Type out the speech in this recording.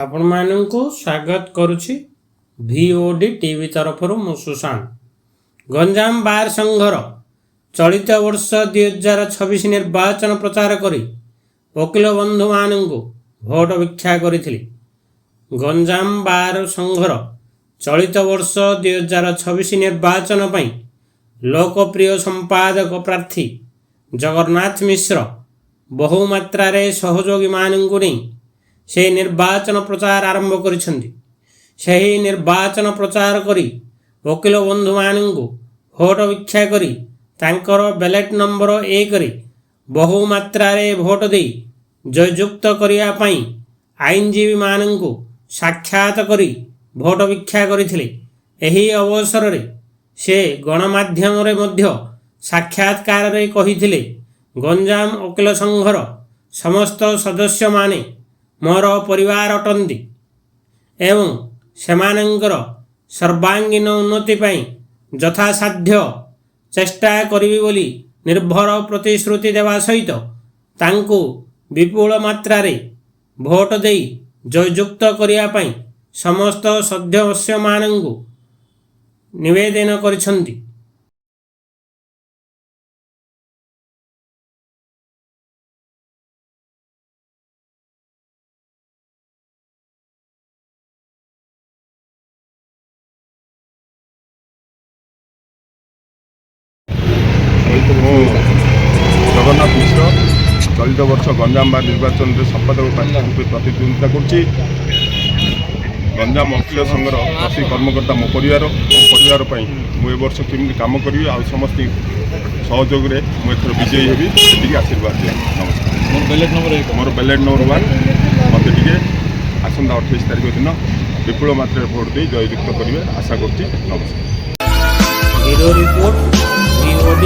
आपण मानू स्वागत करुछि VOD टीवी तरफ मु सुशांत। गंजाम बार संघर चलित वर्ष 2026 निर्वाचन प्रचार करी वकील बंधु मानू भोट भिक्षा करी। गंजाम बार संघर चलित वर्ष 2026 निर्वाचन पई लोकप्रिय संपादक प्रार्थी जगन्नाथ मिश्र बहुमात्रा सहयोगी मानू नहीं से निर्वाचन प्रचार आरंभ करिसेंती। सही निर्वाचन प्रचार करी वकील बंधु मानू भोट भिक्षा करी तांकर बैलेट नंबर 1 रे बहुमात्रा भोट दे जययुक्त करिया पई आईनजीवी मानू साक्षात करी भोट भिक्षा करथिले। एही अवसर रे से गणमाध्यम रे मध्य साक्षात्कार रे कहिथिले गंजाम वकील संघर समस्त सदस्य माने मोर परिवार अटंती एवं सेमानंकर सर्वांगीन उन्नति पाई यथासाध्य चेष्टा करिबी बोली निर्भर प्रतिश्रुति देवा सहित तांको विपुल मात्रा रे भोट देई जययुक्त करिया पाई समस्त सदस्य मानंगु निवेदन करिसंती। जगन्नाथ मिश्र चलित वर्ष गंजाम बार निर्वाचन में संपादक प्रार्थी प्रतिद्वंदिता करुच्ची। गंजाम वकील संघर प्रति कर्मकर्ता मो परिवार मो वर्ष केमी कम करी आ समस्त सहयोग में मुझे विजयी हेबी से आशीर्वाद दिया। नमस्कार। मोर बैलेट नंबर 1 मत आसंता 28 तारीख दिन विपुल मात्रा भोट दे जययुक्त करेंगे आशा करुच्ची। नमस्कार। Report VOD।